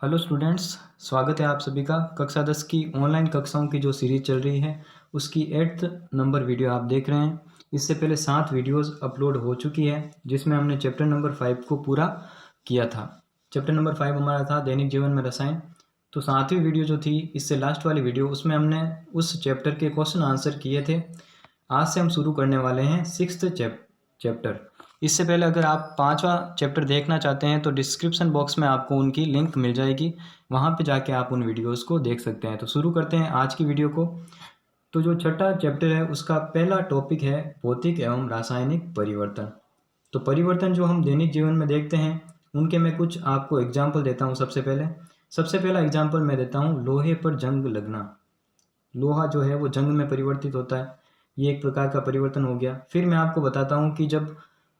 Hello students, स्वागत है आप सभी का कक्षा 10 की ऑनलाइन कक्षाओं की जो सीरीज़ चल रही है उसकी 8th नंबर वीडियो आप देख रहे हैं। इससे पहले 7 वीडियोस अपलोड हो चुकी है जिसमें हमने चैप्टर नंबर 5 को पूरा किया था। चैप्टर नंबर 5 हमारा था दैनिक जीवन में रसायन। तो 7वीं वीडियो जो थी इससे लास्ट वाली वीडियो, उसमें हमने उस चैप्टर के क्वेश्चन आंसर किए थे। आज से हम शुरू करने वाले हैं 6th चैप्टर। इससे पहले अगर आप 5वां चैप्टर देखना चाहते हैं तो डिस्क्रिप्शन बॉक्स में आपको उनकी लिंक मिल जाएगी, वहाँ पे जाके आप उन वीडियोस को देख सकते हैं। तो शुरू करते हैं आज की वीडियो को। तो जो छठा चैप्टर है उसका पहला टॉपिक है भौतिक एवं रासायनिक परिवर्तन। तो परिवर्तन जो हम दैनिक जीवन में देखते हैं उनके मैं कुछ आपको एग्जाम्पल देता हूँ। सबसे पहला एग्जाम्पल मैं देता हूँ, लोहे पर जंग लगना। लोहा जो है वो जंग में परिवर्तित होता है, ये एक प्रकार का परिवर्तन हो गया। फिर मैं आपको बताता हूँ कि जब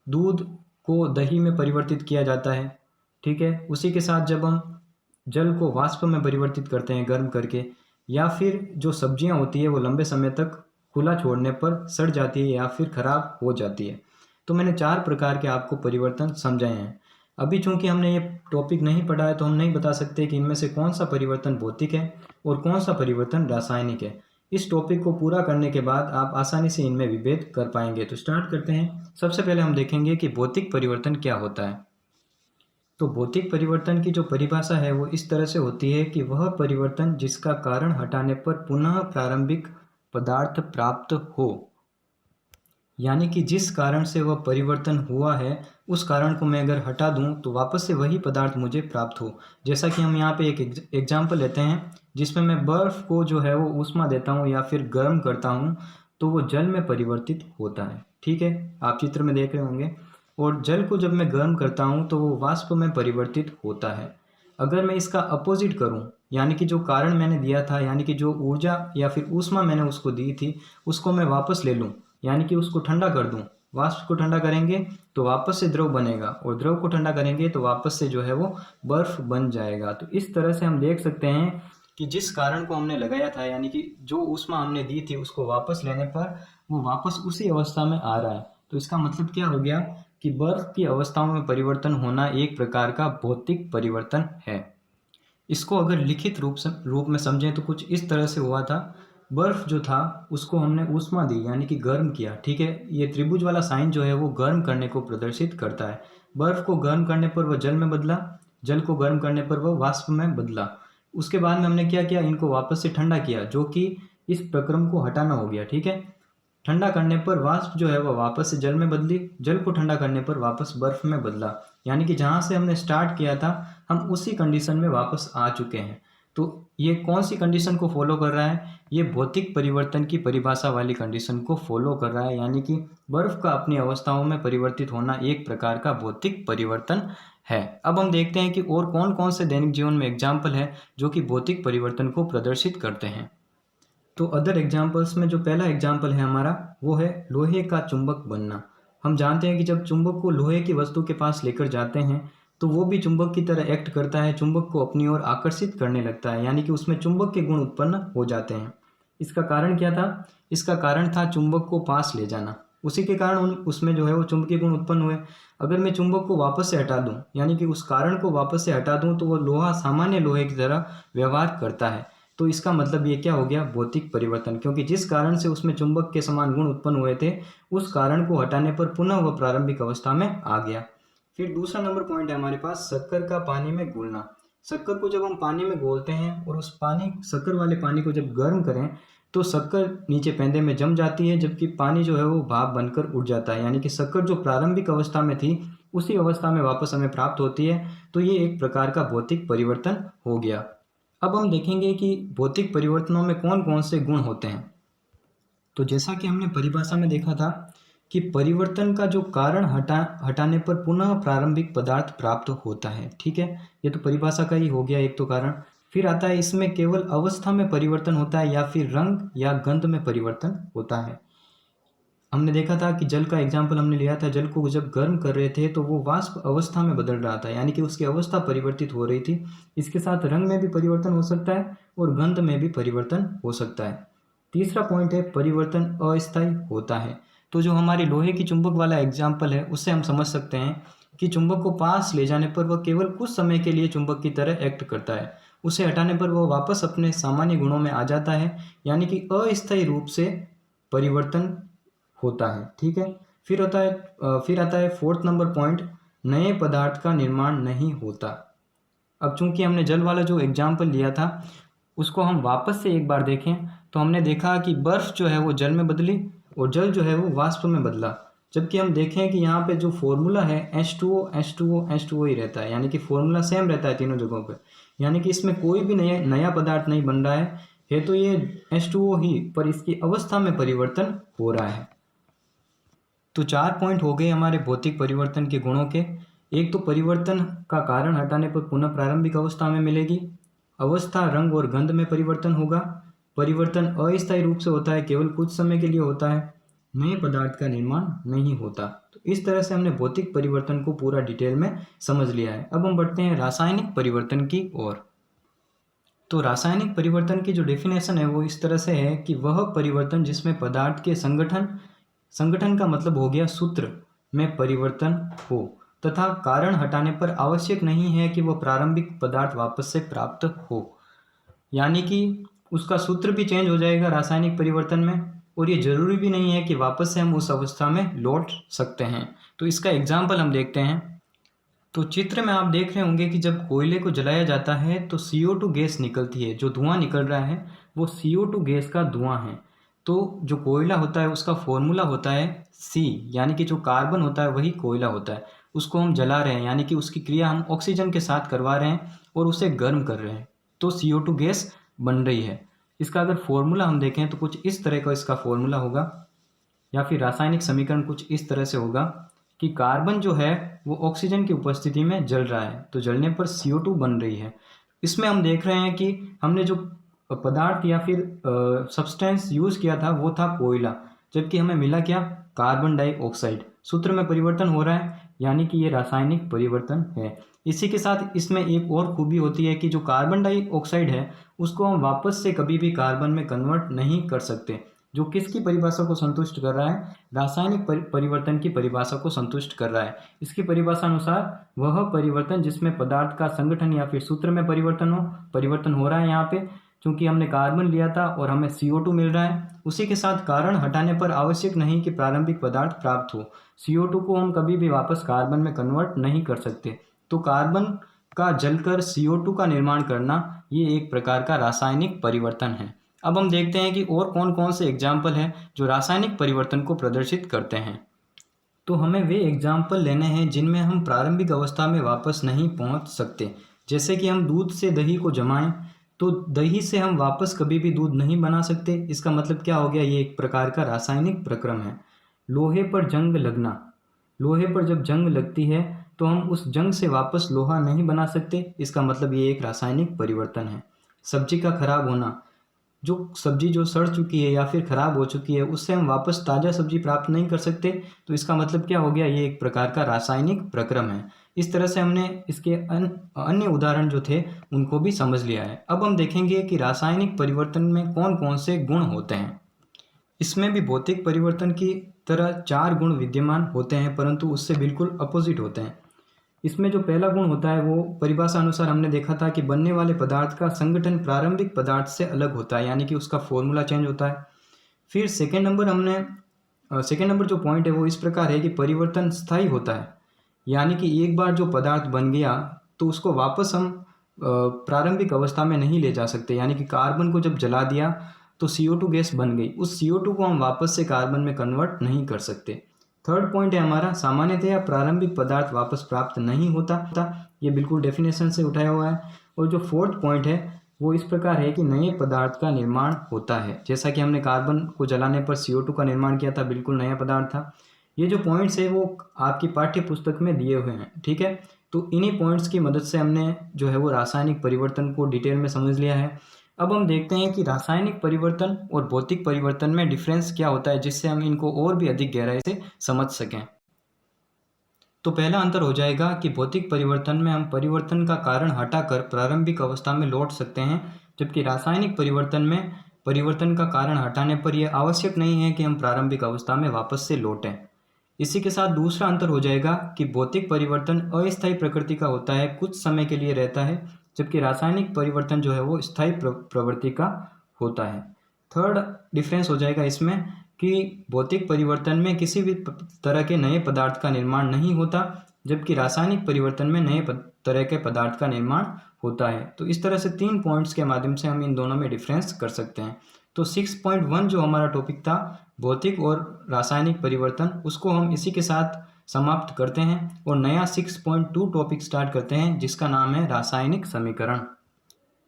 दूध को दही में परिवर्तित किया जाता है, ठीक है, उसी के साथ जब हम जल को वाष्प में परिवर्तित करते हैं गर्म करके, या फिर जो सब्जियां होती है वो लंबे समय तक खुला छोड़ने पर सड़ जाती है या फिर खराब हो जाती है। तो मैंने 4 प्रकार के आपको परिवर्तन समझाए हैं। अभी चूंकि हमने ये टॉपिक नहीं पढ़ा है तो हम नहीं बता सकते कि इनमें से कौन सा परिवर्तन भौतिक है और कौन सा परिवर्तन रासायनिक है। इस टॉपिक को पूरा करने के बाद आप आसानी से इनमें विभेद कर पाएंगे। तो स्टार्ट करते हैं। सबसे पहले हम देखेंगे कि भौतिक परिवर्तन क्या होता है। तो भौतिक परिवर्तन की जो परिभाषा है वो इस तरह से होती है कि वह परिवर्तन जिसका कारण हटाने पर पुनः प्रारंभिक पदार्थ प्राप्त हो, यानी कि जिस कारण से वह परिवर्तन हुआ है उस कारण को मैं अगर हटा दूं तो वापस से वही पदार्थ मुझे प्राप्त हो। जैसा कि हम यहाँ पे एक एग्जाम्पल लेते हैं जिसमें मैं बर्फ़ को जो है वो ऊष्मा देता हूँ या फिर गर्म करता हूँ तो वो जल में परिवर्तित होता है। ठीक है, आप चित्र में देख रहे होंगे। और जल को जब मैं गर्म करता हूँ तो वो वाष्प में परिवर्तित होता है। अगर मैं इसका अपोजिट करूँ, यानी कि जो कारण मैंने दिया था, यानी कि जो ऊर्जा या फिर ऊष्मा मैंने उसको दी थी उसको मैं वापस ले लूँ, यानी कि उसको ठंडा कर दूं। वाष्प को ठंडा करेंगे तो वापस से द्रव बनेगा और द्रव को ठंडा करेंगे तो वापस से जो है वो बर्फ बन जाएगा। तो इस तरह से हम देख सकते हैं कि जिस कारण को हमने लगाया था, यानी कि जो ऊष्मा हमने दी थी, उसको वापस लेने पर वो वापस उसी अवस्था में आ रहा है। तो इसका मतलब क्या हो गया कि बर्फ की अवस्थाओं में परिवर्तन होना एक प्रकार का भौतिक परिवर्तन है। इसको अगर लिखित रूप में समझें तो कुछ इस तरह से हुआ था। बर्फ जो था उसको हमने ऊष्मा दी, यानी कि गर्म किया। ठीक है, ये त्रिभुज वाला साइन जो है वो गर्म करने को प्रदर्शित करता है। बर्फ को गर्म करने पर वह जल में बदला, जल को गर्म करने पर वह वाष्प में बदला। उसके बाद में हमने क्या किया, इनको वापस से ठंडा किया, जो कि इस प्रक्रम को हटाना हो गया। ठीक है, ठंडा करने पर वाष्प जो है वह वापस से जल में बदली, जल को ठंडा करने पर वापस बर्फ में बदला, यानी कि जहाँ से हमने स्टार्ट किया था हम उसी कंडीशन में वापस आ चुके हैं। तो ये कौन सी कंडीशन को फॉलो कर रहा है, ये भौतिक परिवर्तन की परिभाषा वाली कंडीशन को फॉलो कर रहा है, यानी कि बर्फ का अपनी अवस्थाओं में परिवर्तित होना एक प्रकार का भौतिक परिवर्तन है। अब हम देखते हैं कि और कौन कौन से दैनिक जीवन में एग्जाम्पल है जो कि भौतिक परिवर्तन को प्रदर्शित करते हैं। तो अदर एग्जाम्पल्स में जो पहला एग्जाम्पल है हमारा वो है लोहे का चुंबक बनना। हम जानते हैं कि जब चुंबक को लोहे की वस्तु के पास लेकर जाते हैं तो वो भी चुंबक की तरह एक्ट करता है, चुंबक को अपनी ओर आकर्षित करने लगता है, यानी कि उसमें चुंबक के गुण उत्पन्न हो जाते हैं। इसका कारण क्या था? इसका कारण था चुंबक को पास ले जाना। उसी के कारण उसमें जो है वो चुंबकीय गुण उत्पन्न हुए। अगर मैं चुंबक को वापस से हटा दूं, यानी कि उस कारण को वापस से हटा दूं, तो वो लोहा सामान्य लोहे की तरह व्यवहार करता है। तो इसका मतलब ये क्या हो गया, भौतिक परिवर्तन, क्योंकि जिस कारण से उसमें चुंबक के समान गुण उत्पन्न हुए थे उस कारण को हटाने पर पुनः वह प्रारंभिक अवस्था में आ गया। फिर दूसरा नंबर पॉइंट है हमारे पास शक्कर का पानी में घुलना। शक्कर को जब हम पानी में घोलते हैं और उस पानी शक्कर वाले पानी को जब गर्म करें तो शक्कर नीचे पेंदे में जम जाती है, जबकि पानी जो है वो भाप बनकर उड़ जाता है, यानी कि शक्कर जो प्रारंभिक अवस्था में थी उसी अवस्था में वापस हमें प्राप्त होती है। तो ये एक प्रकार का भौतिक परिवर्तन हो गया। अब हम देखेंगे कि भौतिक परिवर्तनों में कौन कौन से गुण होते हैं। तो जैसा कि हमने परिभाषा में देखा था कि परिवर्तन का जो कारण हटाने पर पुनः प्रारंभिक पदार्थ प्राप्त होता है। ठीक है, ये तो परिभाषा का ही हो गया एक तो कारण। फिर आता है इसमें केवल अवस्था में परिवर्तन होता है या फिर रंग या गंध में परिवर्तन होता है। हमने देखा था कि जल का एग्जाम्पल हमने लिया था, जल को जब गर्म कर रहे थे तो वो वाष्प अवस्था में बदल रहा था, यानी कि उसकी अवस्था परिवर्तित हो रही थी। इसके साथ रंग में भी परिवर्तन हो सकता है और गंध में भी परिवर्तन हो सकता है। तीसरा पॉइंट है परिवर्तन अस्थायी होता है। तो जो हमारी लोहे की चुंबक वाला एग्जाम्पल है उससे हम समझ सकते हैं कि चुंबक को पास ले जाने पर वह केवल कुछ समय के लिए चुंबक की तरह एक्ट करता है, उसे हटाने पर वह वापस अपने सामान्य गुणों में आ जाता है, यानी कि अस्थायी रूप से परिवर्तन होता है। ठीक है, फिर आता है फोर्थ नंबर पॉइंट, नए पदार्थ का निर्माण नहीं होता। अब चूंकि हमने जल वाला जो एग्जाम्पल लिया था उसको हम वापस से एक बार देखें तो हमने देखा कि बर्फ़ जो है वो जल में बदली और जल जो है वो वाष्प में बदला, जबकि हम देखें कि यहाँ पे जो फॉर्मूला है H2O H2O H2O ही रहता है, यानी कि फॉर्मूला सेम रहता है तीनों जगहों पे, यानी कि इसमें कोई भी नया पदार्थ नहीं बन रहा है तो ये H2O ही, पर इसकी अवस्था में परिवर्तन हो रहा है। तो 4 पॉइंट हो गए हमारे भौतिक परिवर्तन के गुणों के। एक तो परिवर्तन का कारण हटाने पर पुनः प्रारंभिक अवस्था में मिलेगी, अवस्था, रंग और गंध में परिवर्तन होगा, परिवर्तन अस्थायी रूप से होता है, केवल कुछ समय के लिए होता है, नए पदार्थ का निर्माण नहीं होता। तो इस तरह से हमने भौतिक परिवर्तन को पूरा डिटेल में समझ लिया है। अब हम बढ़ते हैं रासायनिक परिवर्तन की ओर। तो रासायनिक परिवर्तन की जो डेफिनेशन है वो इस तरह से है कि वह परिवर्तन जिसमें पदार्थ के संगठन का मतलब हो गया सूत्र में परिवर्तन हो, तथा कारण हटाने पर आवश्यक नहीं है कि वह प्रारंभिक पदार्थ वापस से प्राप्त हो, यानी कि उसका सूत्र भी चेंज हो जाएगा रासायनिक परिवर्तन में, और ये जरूरी भी नहीं है कि वापस से हम उस अवस्था में लौट सकते हैं। तो इसका एग्जाम्पल हम देखते हैं। तो चित्र में आप देख रहे होंगे कि जब कोयले को जलाया जाता है तो CO2 गैस निकलती है, जो धुआं निकल रहा है वो CO2 गैस का धुआं है। तो जो कोयला होता है उसका फॉर्मूला होता है C, यानी कि जो कार्बन होता है वही कोयला होता है, उसको हम जला रहे हैं, यानी कि उसकी क्रिया हम ऑक्सीजन के साथ करवा रहे हैं और उसे गर्म कर रहे हैं, तो CO2 गैस बन रही है। इसका अगर फॉर्मूला हम देखें तो कुछ इस तरह का इसका फॉर्मूला होगा, या फिर रासायनिक समीकरण कुछ इस तरह से होगा कि कार्बन जो है वो ऑक्सीजन की उपस्थिति में जल रहा है, तो जलने पर CO2 बन रही है। इसमें हम देख रहे हैं कि हमने जो पदार्थ या फिर सब्सटेंस यूज़ किया था वो था कोयला, जबकि हमें मिला क्या, कार्बन डाइऑक्साइड। सूत्र में परिवर्तन हो रहा है, यानी कि ये रासायनिक परिवर्तन है। इसी के साथ इसमें एक और खूबी होती है कि जो कार्बन डाइऑक्साइड है उसको हम वापस से कभी भी कार्बन में कन्वर्ट नहीं कर सकते, जो किसकी परिभाषा को संतुष्ट कर रहा है, रासायनिक परिवर्तन की परिभाषा को संतुष्ट कर रहा है। इसकी परिभाषा अनुसार वह परिवर्तन जिसमें पदार्थ का संगठन या फिर सूत्र में परिवर्तन हो रहा है, यहाँ पे चूंकि हमने कार्बन लिया था और हमें CO2 मिल रहा है, उसी के साथ कारण हटाने पर आवश्यक नहीं कि प्रारंभिक पदार्थ प्राप्त हो। CO2 को हम कभी भी वापस कार्बन में कन्वर्ट नहीं कर सकते, तो कार्बन का जलकर CO2 का निर्माण करना ये एक प्रकार का रासायनिक परिवर्तन है। अब हम देखते हैं कि और कौन कौन से एग्जाम्पल हैं जो रासायनिक परिवर्तन को प्रदर्शित करते हैं। तो हमें वे एग्जाम्पल लेने हैं जिनमें हम प्रारंभिक अवस्था में वापस नहीं पहुंच सकते। जैसे कि हम दूध से दही को जमाएं तो दही से हम वापस कभी भी दूध नहीं बना सकते। इसका मतलब क्या हो गया, ये एक प्रकार का रासायनिक प्रक्रम है। लोहे पर जंग लगना, लोहे पर जब जंग लगती है तो हम उस जंग से वापस लोहा नहीं बना सकते, इसका मतलब ये एक रासायनिक परिवर्तन है। सब्जी का खराब होना, जो सब्जी जो सड़ चुकी है या फिर खराब हो चुकी है उससे हम वापस ताज़ा सब्जी प्राप्त नहीं कर सकते, तो इसका मतलब क्या हो गया, ये एक प्रकार का रासायनिक प्रक्रम है। इस तरह से हमने इसके अन्य उदाहरण जो थे उनको भी समझ लिया है। अब हम देखेंगे कि रासायनिक परिवर्तन में कौन कौन से गुण होते हैं। इसमें भी भौतिक परिवर्तन की तरह 4 गुण विद्यमान होते हैं, परंतु उससे बिल्कुल अपोजिट होते हैं। इसमें जो पहला गुण होता है वो परिभाषा अनुसार हमने देखा था कि बनने वाले पदार्थ का संगठन प्रारंभिक पदार्थ से अलग होता है, यानी कि उसका फॉर्मूला चेंज होता है। फिर सेकेंड नंबर जो पॉइंट है वो इस प्रकार है कि परिवर्तन स्थायी होता है, यानी कि एक बार जो पदार्थ बन गया तो उसको वापस हम प्रारंभिक अवस्था में नहीं ले जा सकते, यानी कि कार्बन को जब जला दिया तो CO2 गैस बन गई, उस CO2 को हम वापस से कार्बन में कन्वर्ट नहीं कर सकते। थर्ड पॉइंट है हमारा, सामान्यतया प्रारंभिक पदार्थ वापस प्राप्त नहीं होता, ये बिल्कुल डेफिनेशन से उठाया हुआ है। और जो फोर्थ पॉइंट है वो इस प्रकार है कि नए पदार्थ का निर्माण होता है। जैसा कि हमने कार्बन को जलाने पर CO2 का निर्माण किया था, बिल्कुल नया पदार्थ था। ये जो पॉइंट्स है वो आपकी पाठ्य पुस्तक में दिए हुए हैं, ठीक है। तो इन्हीं पॉइंट्स की मदद से हमने जो है वो रासायनिक परिवर्तन को डिटेल में समझ लिया है। अब हम देखते हैं कि रासायनिक परिवर्तन और भौतिक परिवर्तन में डिफरेंस क्या होता है, जिससे हम इनको और भी अधिक गहराई से समझ सकें। तो पहला अंतर हो जाएगा कि भौतिक परिवर्तन में हम परिवर्तन का कारण हटाकर प्रारंभिक अवस्था में लौट सकते हैं, जबकि रासायनिक परिवर्तन में परिवर्तन का कारण हटाने पर यह आवश्यक नहीं है कि हम प्रारंभिक अवस्था में वापस से लौटें। इसी के साथ दूसरा अंतर हो जाएगा कि भौतिक परिवर्तन अस्थायी प्रकृति का होता है, कुछ समय के लिए रहता है, जबकि रासायनिक परिवर्तन जो है वो स्थायी प्रवृत्ति का होता है। थर्ड डिफरेंस हो जाएगा इसमें कि भौतिक परिवर्तन में किसी भी तरह के नए पदार्थ का निर्माण नहीं होता, जबकि रासायनिक परिवर्तन में नए तरह के पदार्थ का निर्माण होता है। तो इस तरह से 3 पॉइंट्स के माध्यम से हम इन दोनों में डिफरेंस कर सकते हैं। तो 6.1 जो हमारा टॉपिक था भौतिक और रासायनिक परिवर्तन, उसको हम इसी के साथ समाप्त करते हैं और नया 6.2 टॉपिक स्टार्ट करते हैं जिसका नाम है रासायनिक समीकरण।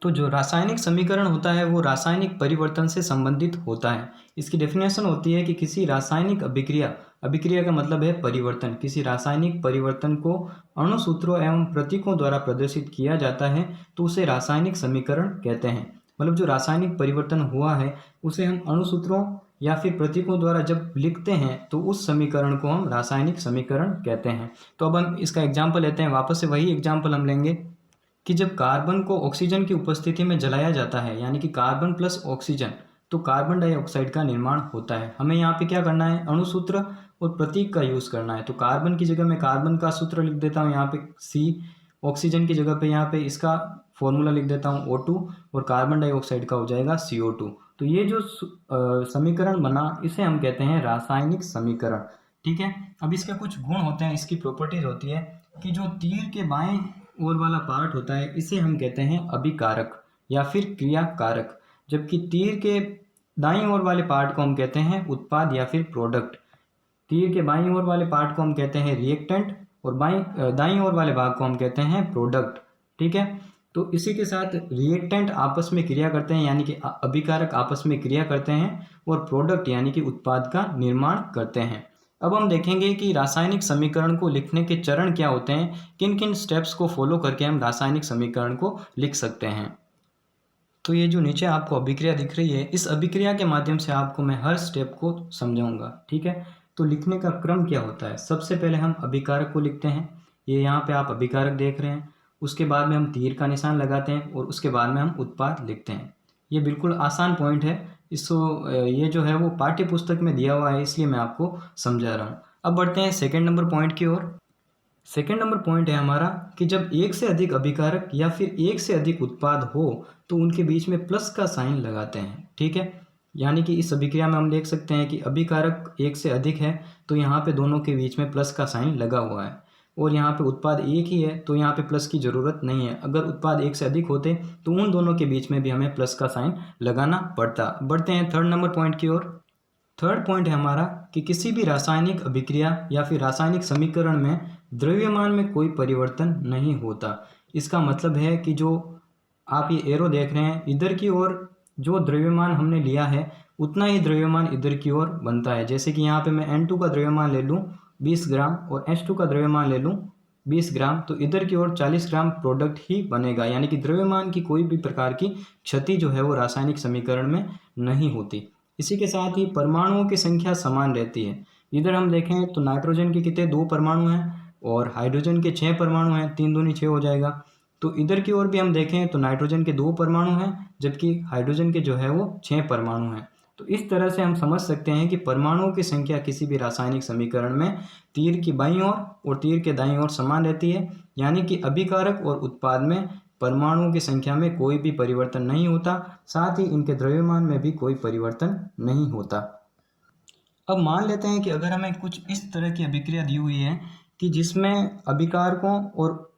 तो जो रासायनिक समीकरण होता है वो रासायनिक परिवर्तन से संबंधित होता है। इसकी डेफिनेशन होती है कि किसी रासायनिक अभिक्रिया का मतलब है परिवर्तन, किसी रासायनिक परिवर्तन को अणुसूत्रों एवं प्रतीकों द्वारा प्रदर्शित किया जाता है तो उसे रासायनिक समीकरण कहते हैं। मतलब जो रासायनिक परिवर्तन हुआ है उसे हम अणुसूत्रों या फिर प्रतीकों द्वारा जब लिखते हैं तो उस समीकरण को हम रासायनिक समीकरण कहते हैं। तो अब हम इसका एग्जाम्पल लेते हैं, वापस से वही एग्जाम्पल हम लेंगे कि जब कार्बन को ऑक्सीजन की उपस्थिति में जलाया जाता है, यानी कि कार्बन प्लस ऑक्सीजन, तो कार्बन डाइऑक्साइड का निर्माण होता है। हमें यहाँ पे क्या करना है, अणुसूत्र और प्रतीक का यूज़ करना है। तो कार्बन की जगह मैं कार्बन का सूत्र लिख देता हूँ यहाँ पे C, ऑक्सीजन की जगह पे यहाँ पे इसका फॉर्मूला लिख देता हूँ O2 और कार्बन डाइऑक्साइड का हो जाएगा CO2। तो ये जो समीकरण बना इसे हम कहते हैं रासायनिक समीकरण। ठीक है, अब इसके कुछ गुण होते हैं, इसकी प्रॉपर्टीज होती है कि जो तीर के बाएं ओर वाला पार्ट होता है इसे हम कहते हैं अभिकारक या फिर क्रियाकारक, जबकि तीर के दाईं ओर वाले पार्ट को हम कहते हैं उत्पाद या फिर प्रोडक्ट। तीर के बाईं ओर वाले पार्ट को हम कहते हैं रिएक्टेंट और दाईं ओर वाले भाग को हम कहते हैं प्रोडक्ट। ठीक है, तो इसी के साथ रिएक्टेंट आपस में क्रिया करते हैं यानी कि अभिकारक आपस में क्रिया करते हैं और प्रोडक्ट यानी कि उत्पाद का निर्माण करते हैं। अब हम देखेंगे कि रासायनिक समीकरण को लिखने के चरण क्या होते हैं, किन किन स्टेप्स को फॉलो करके हम रासायनिक समीकरण को लिख सकते हैं। तो ये जो नीचे आपको अभिक्रिया दिख रही है, इस अभिक्रिया के माध्यम से आपको मैं हर स्टेप को समझाऊंगा। ठीक है, तो लिखने का क्रम क्या होता है, सबसे पहले हम अभिकारक को लिखते हैं, ये यहाँ पे आप अभिकारक देख रहे हैं। उसके बाद में हम तीर का निशान लगाते हैं और उसके बाद में हम उत्पाद लिखते हैं। ये बिल्कुल आसान पॉइंट है, इसको ये जो है वो पाठ्य पुस्तक में दिया हुआ है, इसलिए मैं आपको समझा रहा हूँ। अब बढ़ते हैं सेकेंड नंबर पॉइंट की ओर। सेकेंड नंबर पॉइंट है हमारा कि जब एक से अधिक अभिकारक या फिर एक से अधिक उत्पाद हो तो उनके बीच में प्लस का साइन लगाते हैं। ठीक है, यानी कि इस अभिक्रिया में हम देख सकते हैं कि अभिकारक एक से अधिक है तो यहाँ पे दोनों के बीच में प्लस का साइन लगा हुआ है, और यहाँ पे उत्पाद एक ही है तो यहाँ पे प्लस की ज़रूरत नहीं है। अगर उत्पाद एक से अधिक होते तो उन दोनों के बीच में भी हमें प्लस का साइन लगाना पड़ता। बढ़ते हैं थर्ड नंबर पॉइंट की ओर। थर्ड पॉइंट है हमारा कि किसी भी रासायनिक अभिक्रिया या फिर रासायनिक समीकरण में द्रव्यमान में कोई परिवर्तन नहीं होता। इसका मतलब है कि जो आप ये एरो देख रहे हैं, इधर की ओर जो द्रव्यमान हमने लिया है उतना ही द्रव्यमान इधर की ओर बनता है। जैसे कि यहाँ पे मैं N2 का द्रव्यमान ले लूँ 20 ग्राम और H2 का द्रव्यमान ले लूँ 20 ग्राम, तो इधर की ओर 40 ग्राम प्रोडक्ट ही बनेगा। यानी कि द्रव्यमान की कोई भी प्रकार की क्षति जो है वो रासायनिक समीकरण में नहीं होती। इसी के साथ ही परमाणुओं की संख्या समान रहती है। इधर हम देखें तो नाइट्रोजन के कितने 2 परमाणु हैं और हाइड्रोजन के 6 परमाणु हैं, 3 दूनी 6 हो जाएगा। तो इधर की ओर भी हम देखें तो नाइट्रोजन के 2 परमाणु हैं जबकि हाइड्रोजन के जो है वो 6 परमाणु हैं। तो इस तरह से हम समझ सकते हैं कि परमाणुओं की संख्या किसी भी रासायनिक समीकरण में तीर की बाईं ओर और तीर के दाईं ओर समान रहती है, यानी कि अभिकारक और उत्पाद में परमाणुओं की संख्या में कोई भी परिवर्तन नहीं होता, साथ ही इनके द्रव्यमान में भी कोई परिवर्तन नहीं होता। अब मान लेते हैं कि अगर हमें कुछ इस तरह की अभिक्रिया दी हुई है कि जिसमें अभिकारकों और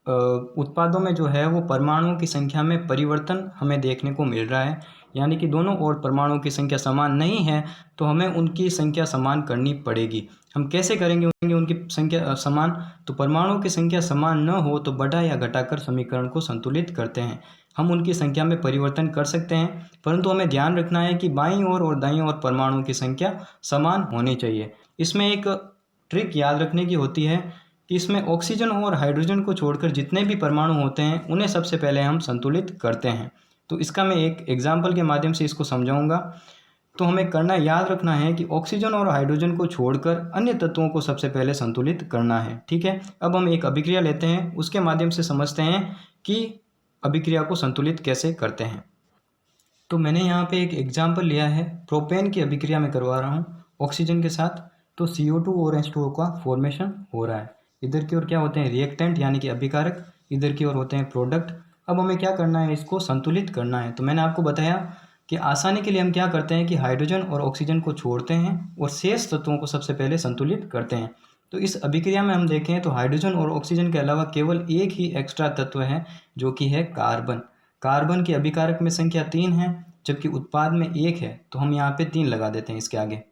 उत्पादों में जो है वो परमाणुओं की संख्या में परिवर्तन हमें देखने को मिल रहा है, यानी कि दोनों ओर परमाणुओं की संख्या समान नहीं है, तो हमें उनकी संख्या समान करनी पड़ेगी। हम कैसे करेंगे उनकी संख्या समान, तो परमाणुओं की संख्या समान न हो तो बढ़ा या घटाकर समीकरण को संतुलित करते हैं। हम उनकी संख्या में परिवर्तन कर सकते हैं, परंतु हमें ध्यान रखना है कि बाईं ओर और दाईं ओर परमाणुओं की संख्या समान होनी चाहिए। इसमें एक ट्रिक याद रखने की होती है कि इसमें ऑक्सीजन और हाइड्रोजन को छोड़कर जितने भी परमाणु होते हैं उन्हें सबसे पहले हम संतुलित करते हैं। तो इसका मैं एक एग्जाम्पल के माध्यम से इसको समझाऊंगा। तो हमें करना याद रखना है कि ऑक्सीजन और हाइड्रोजन को छोड़कर अन्य तत्वों को सबसे पहले संतुलित करना है। ठीक है, अब हम एक अभिक्रिया लेते हैं, उसके माध्यम से समझते हैं कि अभिक्रिया को संतुलित कैसे करते हैं। तो मैंने यहाँ पे एक एग्जाम्पल लिया है, प्रोपेन की अभिक्रिया में करवा रहा हूँ ऑक्सीजन के साथ। तो CO2 और H2O का फॉर्मेशन हो रहा है। इधर की ओर क्या होते हैं रिएक्टेंट यानी कि अभिकारक, इधर की ओर होते हैं प्रोडक्ट। अब हमें क्या करना है, इसको संतुलित करना है। तो मैंने आपको बताया कि आसानी के लिए हम क्या करते हैं कि हाइड्रोजन और ऑक्सीजन को छोड़ते हैं और शेष तत्वों को सबसे पहले संतुलित करते हैं। तो इस अभिक्रिया में हम देखें तो हाइड्रोजन और ऑक्सीजन के अलावा केवल एक ही एक्स्ट्रा तत्व है जो कि है कार्बन। कार्बन की अभिकारक में संख्या 3 है जबकि उत्पाद में 1 है, तो हम यहाँ पे 3 लगा देते हैं इसके आगे।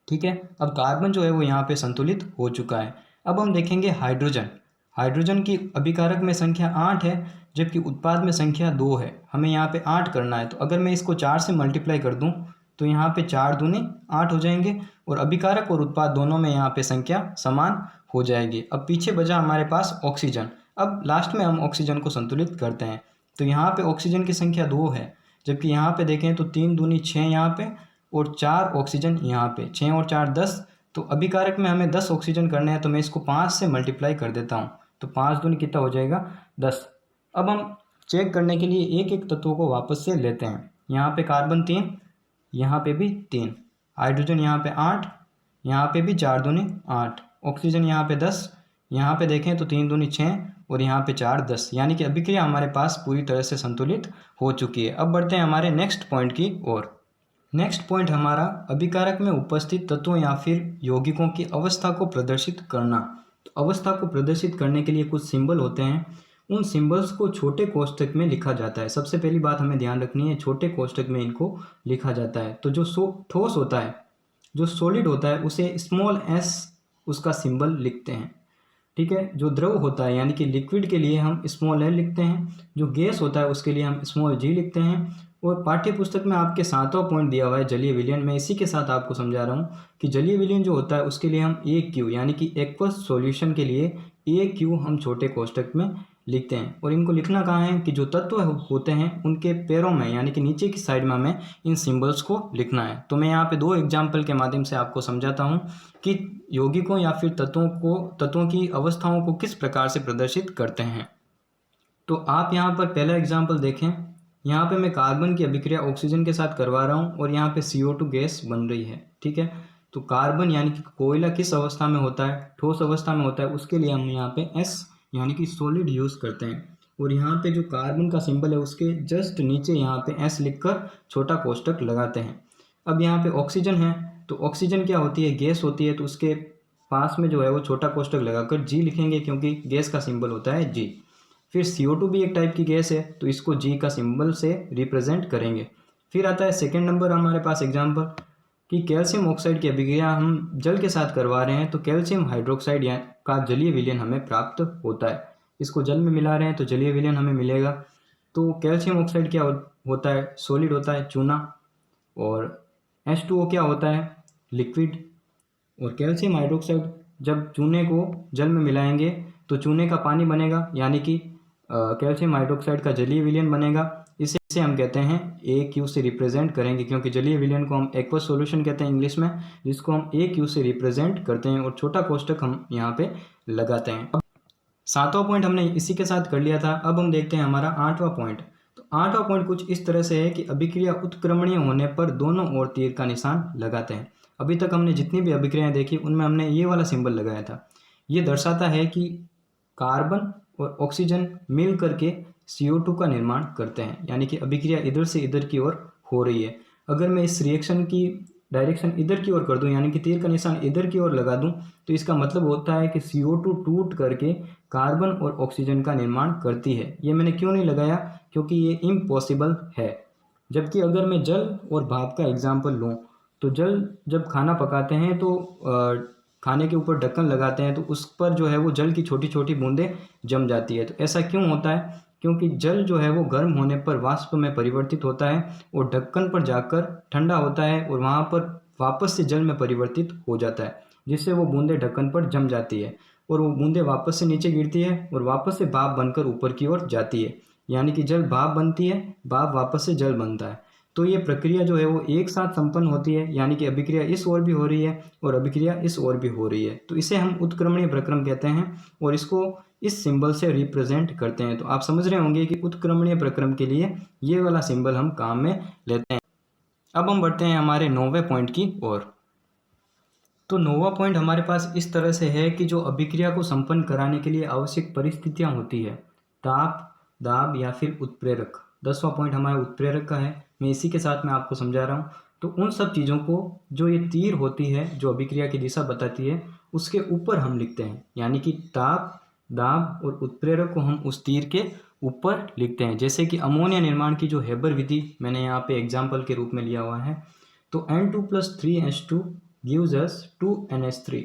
ठीक है, अब कार्बन जो है वो यहाँ पे संतुलित हो चुका है। अब हम देखेंगे हाइड्रोजन। हाइड्रोजन की अभिकारक में संख्या 8 है जबकि उत्पाद में संख्या 2 है। हमें यहाँ पे 8 करना है, तो अगर मैं इसको 4 से मल्टीप्लाई कर दूँ तो यहाँ पे 4 दूनी 8 हो जाएंगे और अभिकारक और उत्पाद दोनों में यहाँ पे संख्या समान हो जाएगी। अब पीछे बचा हमारे पास ऑक्सीजन। अब लास्ट में हम ऑक्सीजन को संतुलित करते हैं। तो यहाँ पे ऑक्सीजन की संख्या 2 है जबकि यहाँ पे देखें तो 3 दूनी 6 यहाँ पे और 4 ऑक्सीजन यहाँ पे, 6 और 4 10। तो अभिकारक में हमें 10 ऑक्सीजन करने हैं, तो मैं इसको 5 से मल्टीप्लाई कर देता हूँ। तो 5 दूनी कितना हो जाएगा 10। अब हम चेक करने के लिए एक एक तत्वों को वापस से लेते हैं। यहाँ पे कार्बन 3, यहाँ पे भी 3, हाइड्रोजन यहाँ पे 8, यहाँ पे भी 4 दूनी 8, ऑक्सीजन यहाँ पे 10, यहाँ पे देखें तो 3 दूनी 6 और यहाँ पे 4 10, यानी कि अभिक्रिया हमारे पास पूरी तरह से संतुलित हो चुकी है। अब बढ़ते हैं हमारे नेक्स्ट पॉइंट की ओर। नेक्स्ट पॉइंट हमारा अभिकारक में उपस्थित तत्वों या फिर यौगिकों की अवस्था को प्रदर्शित करना। तो अवस्था को प्रदर्शित करने के लिए कुछ सिंबल होते हैं, उन सिंबल्स को छोटे कोष्ठक में लिखा जाता है। सबसे पहली बात हमें ध्यान रखनी है, छोटे कोष्ठक में इनको लिखा जाता है। तो जो ठोस होता है, जो सॉलिड होता है, उसे स्मॉल s उसका सिंबल लिखते हैं। ठीक है, जो द्रव होता है यानी कि लिक्विड के लिए हम स्मॉल l लिखते हैं, जो गैस होता है उसके लिए हम स्मॉल g लिखते हैं। और पाठ्य पुस्तक में आपके 7वां पॉइंट दिया हुआ है जलीय विलयन। मैं इसी के साथ आपको समझा रहा हूँ कि जलीय विलयन जो होता है उसके लिए हम AQ यानी कि एक्वस सॉल्यूशन के लिए AQ हम छोटे कोष्ठक में लिखते हैं। और इनको लिखना कहाँ है कि जो तत्व होते हैं उनके पैरों में यानी कि नीचे की साइड में हमें इन सिंबल्स को लिखना है। तो मैं यहाँ पे 2 एग्जाम्पल के माध्यम से आपको समझाता हूँ कि यौगिकों या फिर तत्वों की अवस्थाओं को किस प्रकार से प्रदर्शित करते हैं। तो आप यहाँ पर पहला एग्जाम्पल देखें। यहाँ पे मैं कार्बन की अभिक्रिया ऑक्सीजन के साथ करवा रहा हूँ और यहाँ पे CO2 गैस बन रही है। ठीक है, तो कार्बन यानी कि कोयला किस अवस्था में होता है, ठोस अवस्था में होता है, उसके लिए हम यहाँ पे S यानी कि सॉलिड यूज़ करते हैं। और यहाँ पे जो कार्बन का सिंबल है उसके जस्ट नीचे यहाँ पे S लिखकर छोटा कोष्ठक लगाते हैं। अब यहाँ पे ऑक्सीजन है, तो ऑक्सीजन क्या होती है, गैस होती है, तो उसके पास में जो है वो छोटा कोष्ठक लगाकर G लिखेंगे क्योंकि गैस का सिंबल होता है G। फिर CO2 भी एक टाइप की गैस है, तो इसको G का सिंबल से रिप्रेजेंट करेंगे। फिर आता है सेकेंड नंबर हमारे पास एग्जाम्पल कि कैल्शियम ऑक्साइड की अभिक्रिया हम जल के साथ करवा रहे हैं, तो कैल्शियम हाइड्रोक्साइड का जलीय विलयन हमें प्राप्त होता है। इसको जल में मिला रहे हैं तो जलीय विलयन हमें मिलेगा। तो कैल्शियम ऑक्साइड क्या होता है, सॉलिड होता है, चूना। और H2O क्या होता है, लिक्विड। और कैल्शियम हाइड्रोक्साइड जब चूने को जल में मिलाएंगे तो चूने का पानी बनेगा यानी कि कैल्शियम हाइड्रोक्साइड का जलीय विलयन बनेगा। इसे हम कहते हैं AQ से रिप्रेजेंट करेंगे क्योंकि जलीय विलयन को हम एक्वस सॉल्यूशन कहते हैं इंग्लिश में, जिसको हम AQ से रिप्रेजेंट करते हैं और छोटा कोष्ठक हम यहाँ पे लगाते हैं। अब 7वां पॉइंट हमने इसी के साथ कर लिया था। अब हम देखते हैं हमारा 8वां पॉइंट। तो 8वां पॉइंट कुछ इस तरह से है कि अभिक्रिया उत्क्रमणीय होने पर दोनों ओर तीर का निशान लगाते हैं। अभी तक हमने जितनी भी अभिक्रियाएं देखी उनमें हमने ये वाला सिंबल लगाया था। ये दर्शाता है कि कार्बन और ऑक्सीजन मिल करके CO2 का निर्माण करते हैं, यानी कि अभिक्रिया इधर से इधर की ओर हो रही है। अगर मैं इस रिएक्शन की डायरेक्शन इधर की ओर कर दूं यानी कि तीर का निशान इधर की ओर लगा दूं, तो इसका मतलब होता है कि CO2 टूट करके कार्बन और ऑक्सीजन का निर्माण करती है। ये मैंने क्यों नहीं लगाया, क्योंकि ये इम्पॉसिबल है। जबकि अगर मैं जल और भाप का एग्जाम्पल लूँ, तो जल जब खाना पकाते हैं तो खाने के ऊपर ढक्कन लगाते हैं तो उस पर जो है वो जल की छोटी छोटी बूंदें जम जाती है। तो ऐसा क्यों होता है, क्योंकि जल जो है वो गर्म होने पर वाष्प में परिवर्तित होता है और ढक्कन पर जाकर ठंडा होता है और वहाँ पर वापस से जल में परिवर्तित हो जाता है, जिससे वो बूंदें ढक्कन पर जम जाती है और वो बूंदें वापस से नीचे गिरती है और वापस से भाप बनकर ऊपर की ओर जाती है, यानी कि जल भाप बनती है, भाप वापस से जल बनता है। तो ये प्रक्रिया जो है वो एक साथ संपन्न होती है, यानी कि अभिक्रिया इस ओर भी हो रही है और अभिक्रिया इस ओर भी हो रही है। तो इसे हम उत्क्रमणीय प्रक्रम कहते हैं और इसको इस सिंबल से रिप्रेजेंट करते हैं। तो आप समझ रहे होंगे कि उत्क्रमणीय प्रक्रम के लिए ये वाला सिंबल हम काम में लेते हैं। अब हम बढ़ते हैं हमारे 9वें पॉइंट की ओर। तो नौवां पॉइंट हमारे पास इस तरह से है कि जो अभिक्रिया को संपन्न कराने के लिए आवश्यक परिस्थितियां होती है, ताप, दाब या फिर उत्प्रेरक। 10वां पॉइंट हमारा उत्प्रेरक का है, मैं इसी के साथ मैं आपको समझा रहा हूँ। तो उन सब चीज़ों को जो ये तीर होती है जो अभिक्रिया की दिशा बताती है उसके ऊपर हम लिखते हैं, यानी कि ताप, दाब और उत्प्रेरक को हम उस तीर के ऊपर लिखते हैं। जैसे कि अमोनिया निर्माण की जो हेबर विधि मैंने यहाँ पे एग्जाम्पल के रूप में लिया हुआ है, तो N2 + 3H2 gives us 2NH3।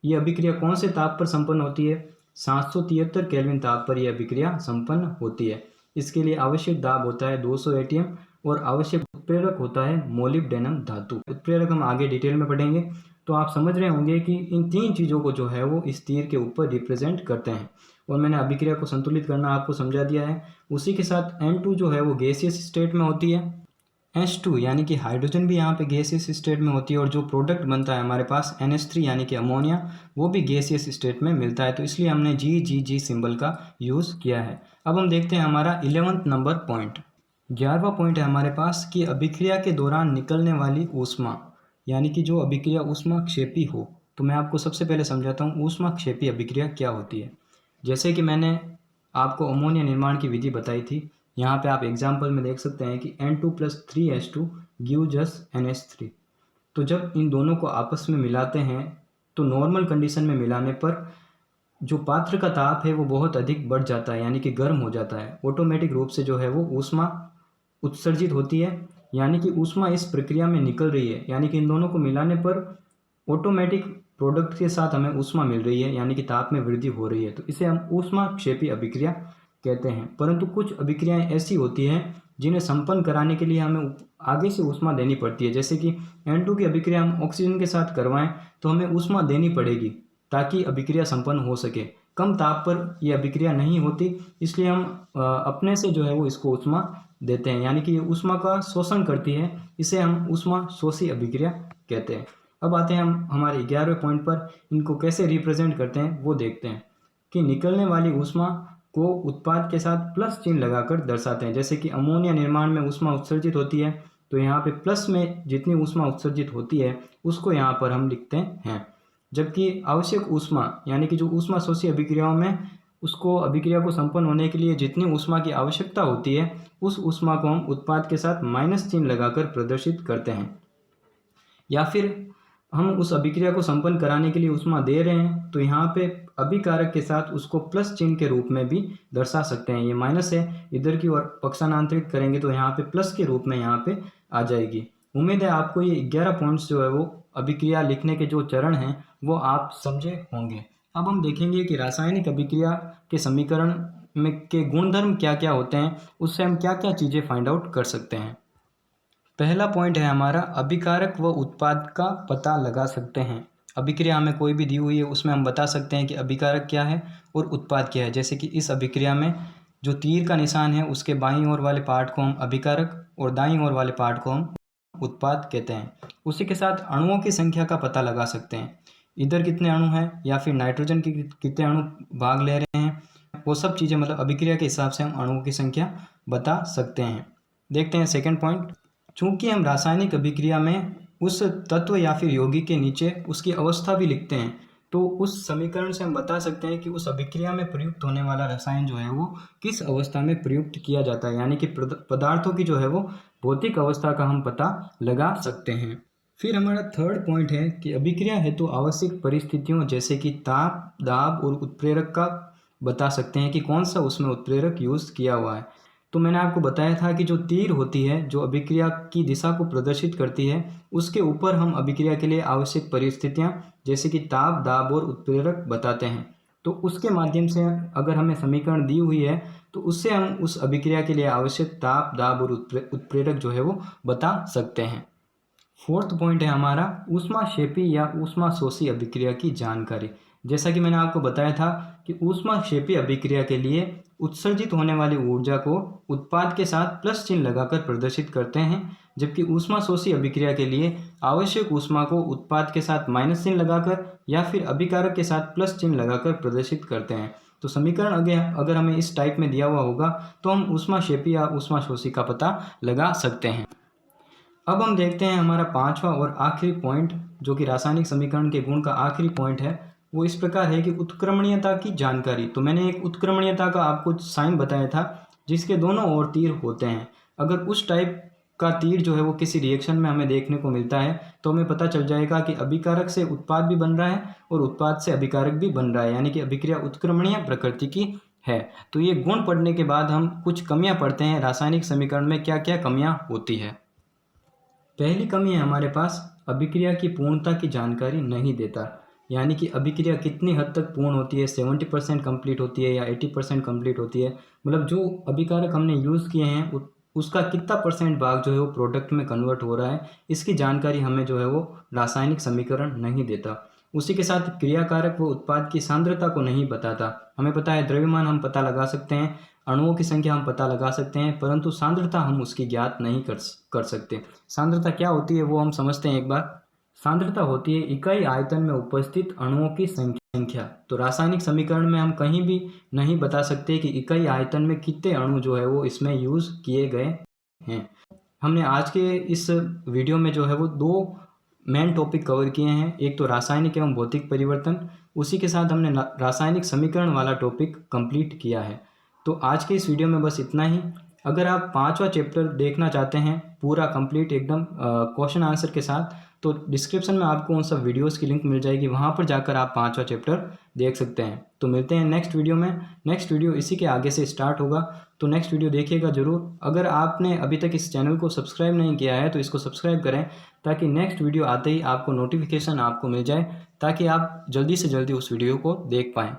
ये अभिक्रिया कौन से ताप पर संपन्न होती है? 773 केल्विन ताप पर यह अभिक्रिया संपन्न होती है। इसके लिए आवश्यक दाब होता है 200 एटीएम और आवश्यक उत्प्रेरक होता है मोलिब्डेनम धातु। उत्प्रेरक हम आगे डिटेल में पढ़ेंगे। तो आप समझ रहे होंगे कि इन तीन चीज़ों को जो है वो इस तीर के ऊपर रिप्रेजेंट करते हैं, और मैंने अभिक्रिया को संतुलित करना आपको समझा दिया है। उसी के साथ N2 जो है वो गैसियस स्टेट में होती है, H2 यानी कि हाइड्रोजन भी यहाँ पे गैसियस स्टेट में होती है, और जो प्रोडक्ट बनता है हमारे पास NH3 यानी कि अमोनिया, वो भी गैसियस स्टेट में मिलता है। तो इसलिए हमने G सिंबल का यूज़ किया है। अब हम देखते हैं हमारा 11वां नंबर पॉइंट। 11वां पॉइंट है हमारे पास कि अभिक्रिया के दौरान निकलने वाली ऊष्मा, यानी कि जो अभिक्रिया ऊष्माक्षेपी हो। तो मैं आपको सबसे पहले समझाता हूँ ऊष्माक्षेपी अभिक्रिया क्या होती है। जैसे कि मैंने आपको अमोनिया निर्माण की विधि बताई थी, यहाँ पे आप एग्जाम्पल में देख सकते हैं कि N2 + 3H2 gives us NH3। तो जब इन दोनों को आपस में मिलाते हैं तो नॉर्मल कंडीशन में मिलाने पर जो पात्र का ताप है वो बहुत अधिक बढ़ जाता है, यानी कि गर्म हो जाता है। ऑटोमेटिक रूप से जो है वो ऊष्मा उत्सर्जित होती है, यानी कि ऊष्मा इस प्रक्रिया में निकल रही है, यानी कि इन दोनों को मिलाने पर ऑटोमेटिक प्रोडक्ट के साथ हमें ऊष्मा मिल रही है, यानी कि ताप में वृद्धि हो रही है। तो इसे हम ऊष्माक्षेपी अभिक्रिया कहते हैं। परंतु कुछ अभिक्रियाएं ऐसी होती हैं जिन्हें संपन्न कराने के लिए हमें आगे से ऊष्मा देनी पड़ती है। जैसे कि N2 की अभिक्रिया हम ऑक्सीजन के साथ करवाएं तो हमें ऊष्मा देनी पड़ेगी ताकि अभिक्रिया संपन्न हो सके। कम ताप पर यह अभिक्रिया नहीं होती, इसलिए हम अपने से जो है वो इसको ऊष्मा देते हैं, यानी कि ये ऊष्मा का शोषण करती है। इसे हम ऊष्मा शोषी अभिक्रिया कहते हैं। अब आते हैं हम हमारे 11वें पॉइंट पर। इनको कैसे रिप्रेजेंट करते हैं वो देखते हैं कि निकलने वाली ऊष्मा को उत्पाद के साथ प्लस चिन्ह लगाकर दर्शाते हैं। जैसे कि अमोनिया निर्माण में ऊष्मा उत्सर्जित होती है, तो यहाँ पे प्लस में जितनी ऊष्मा उत्सर्जित होती है उसको यहाँ पर हम लिखते हैं। जबकि आवश्यक ऊष्मा यानी कि जो ऊष्मा शोषी अभिक्रियाओं में उसको अभिक्रिया को संपन्न होने के लिए जितनी ऊष्मा की आवश्यकता होती है उस ऊष्मा को हम उत्पाद के साथ माइनस चिन्ह लगाकर प्रदर्शित करते हैं। या फिर हम उस अभिक्रिया को संपन्न कराने के लिए ऊष्मा दे रहे हैं तो यहाँ पे अभिकारक के साथ उसको प्लस चिन्ह के रूप में भी दर्शा सकते हैं। ये माइनस है, इधर की ओर पक्षांतरित करेंगे तो यहाँ पे प्लस के रूप में यहाँ पे आ जाएगी। उम्मीद है आपको ये 11 पॉइंट्स जो है वो अभिक्रिया लिखने के जो चरण हैं वो आप समझे होंगे। अब हम देखेंगे कि रासायनिक अभिक्रिया के समीकरण में के गुणधर्म क्या क्या होते हैं, उससे हम क्या क्या चीज़ें फाइंड आउट कर सकते हैं। पहला पॉइंट है हमारा अभिकारक व उत्पाद का पता लगा सकते हैं। अभिक्रिया हमें कोई भी दी हुई है उसमें हम बता सकते हैं कि अभिकारक क्या है और उत्पाद क्या है। जैसे कि इस अभिक्रिया में जो तीर का निशान है उसके बाईं ओर वाले पार्ट को हम अभिकारक और दाईं ओर वाले पार्ट को हम उत्पाद कहते हैं। उसी के साथ अणुओं की संख्या का पता लगा सकते हैं, इधर कितने अणु हैं या फिर नाइट्रोजन के कितने अणु भाग ले रहे हैं, वो सब चीज़ें मतलब अभिक्रिया के हिसाब से हम अणुओं की संख्या बता सकते हैं। देखते हैं सेकेंड पॉइंट। चूँकि हम रासायनिक अभिक्रिया में उस तत्व या फिर यौगिक के नीचे उसकी अवस्था भी लिखते हैं, तो उस समीकरण से हम बता सकते हैं कि उस अभिक्रिया में प्रयुक्त होने वाला रसायन जो है वो किस अवस्था में प्रयुक्त किया जाता है, यानी कि पदार्थों की जो है वो भौतिक अवस्था का हम पता लगा सकते हैं। फिर हमारा थर्ड पॉइंट है कि अभिक्रिया हेतु आवश्यक परिस्थितियों जैसे कि ताप, दाब और उत्प्रेरक का बता सकते हैं कि कौन सा उसमें उत्प्रेरक यूज़ किया हुआ है। तो मैंने आपको बताया था कि जो तीर होती है जो अभिक्रिया की दिशा को प्रदर्शित करती है उसके ऊपर हम अभिक्रिया के लिए आवश्यक परिस्थितियां जैसे कि ताप, दाब और उत्प्रेरक बताते हैं। तो उसके माध्यम से अगर हमें समीकरण दी हुई है तो उससे हम उस अभिक्रिया के लिए आवश्यक ताप, दाब और उत्प्रेरक जो है वो बता सकते हैं। फोर्थ पॉइंट है हमारा ऊष्माक्षेपी या ऊष्माशोषी अभिक्रिया की जानकारी। जैसा कि मैंने आपको बताया था कि ऊष्माक्षेपी अभिक्रिया के लिए उत्सर्जित होने वाली ऊर्जा को उत्पाद के साथ प्लस चिन्ह लगाकर प्रदर्शित करते हैं, जबकि ऊष्माशोषी अभिक्रिया के लिए आवश्यक ऊष्मा को उत्पाद के साथ माइनस चिन्ह लगाकर या फिर अभिकारक के साथ प्लस चिन्ह लगाकर प्रदर्शित करते हैं। तो समीकरण अगर हमें इस टाइप में दिया हुआ होगा तो हम ऊष्माक्षेपी या ऊष्माशोषी का पता लगा सकते हैं। अब हम देखते हैं हमारा पांचवा और आखिरी पॉइंट, जो कि रासायनिक समीकरण के गुण का आखिरी पॉइंट है, वो इस प्रकार है कि उत्क्रमणीयता की जानकारी। तो मैंने एक उत्क्रमणीयता का आपको साइन बताया था जिसके दोनों ओर तीर होते हैं। अगर उस टाइप का तीर जो है वो किसी रिएक्शन में हमें देखने को मिलता है तो हमें पता चल जाएगा कि अभिकारक से उत्पाद भी बन रहा है और उत्पाद से अभिकारक भी बन रहा है, यानी कि अभिक्रिया उत्क्रमणीय प्रकृति की है। तो ये गुण पढ़ने के बाद हम कुछ कमियां पढ़ते हैं, रासायनिक समीकरण में क्या क्या कमियां होती है। पहली कमी है हमारे पास, अभिक्रिया की पूर्णता की जानकारी नहीं देता, यानी कि अभिक्रिया कितनी हद तक पूर्ण होती है, 70% कंप्लीट होती है या 80% कंप्लीट होती है, मतलब जो अभिकारक हमने यूज़ किए हैं उसका कितना परसेंट भाग जो है वो प्रोडक्ट में कन्वर्ट हो रहा है, इसकी जानकारी हमें जो है वो रासायनिक समीकरण नहीं देता। उसी के साथ क्रियाकारक व उत्पाद की सांद्रता को नहीं बताता। हमें पता है द्रव्यमान हम पता लगा सकते हैं, अणुओं की संख्या हम पता लगा सकते हैं, परंतु सांद्रता हम उसकी ज्ञात नहीं कर सकते। सांद्रता क्या होती है वो हम समझते हैं एक बार। सांद्रता होती है इकाई आयतन में उपस्थित अणुओं की संख्या। तो रासायनिक समीकरण में हम कहीं भी नहीं बता सकते कि इकाई आयतन में कितने अणु जो है वो इसमें यूज किए गए हैं। हमने आज के इस वीडियो में जो है वो दो मेन टॉपिक कवर किए हैं, एक तो रासायनिक एवं भौतिक परिवर्तन, उसी के साथ हमने रासायनिक समीकरण वाला टॉपिक कंप्लीट किया है। तो आज के इस वीडियो में बस इतना ही। अगर आप पांचवा चैप्टर देखना चाहते हैं पूरा कंप्लीट एकदम क्वेश्चन आंसर के साथ, तो डिस्क्रिप्शन में आपको उन सब वीडियोस की लिंक मिल जाएगी, वहाँ पर जाकर आप पांचवा चैप्टर देख सकते हैं। तो मिलते हैं नेक्स्ट वीडियो में। नेक्स्ट वीडियो इसी के आगे से स्टार्ट होगा, तो नेक्स्ट वीडियो देखिएगा ज़रूर। अगर आपने अभी तक इस चैनल को सब्सक्राइब नहीं किया है तो इसको सब्सक्राइब करें, ताकि नेक्स्ट वीडियो आते ही आपको नोटिफिकेशन आपको मिल जाए, ताकि आप जल्दी से जल्दी उस वीडियो को देख पाएँ।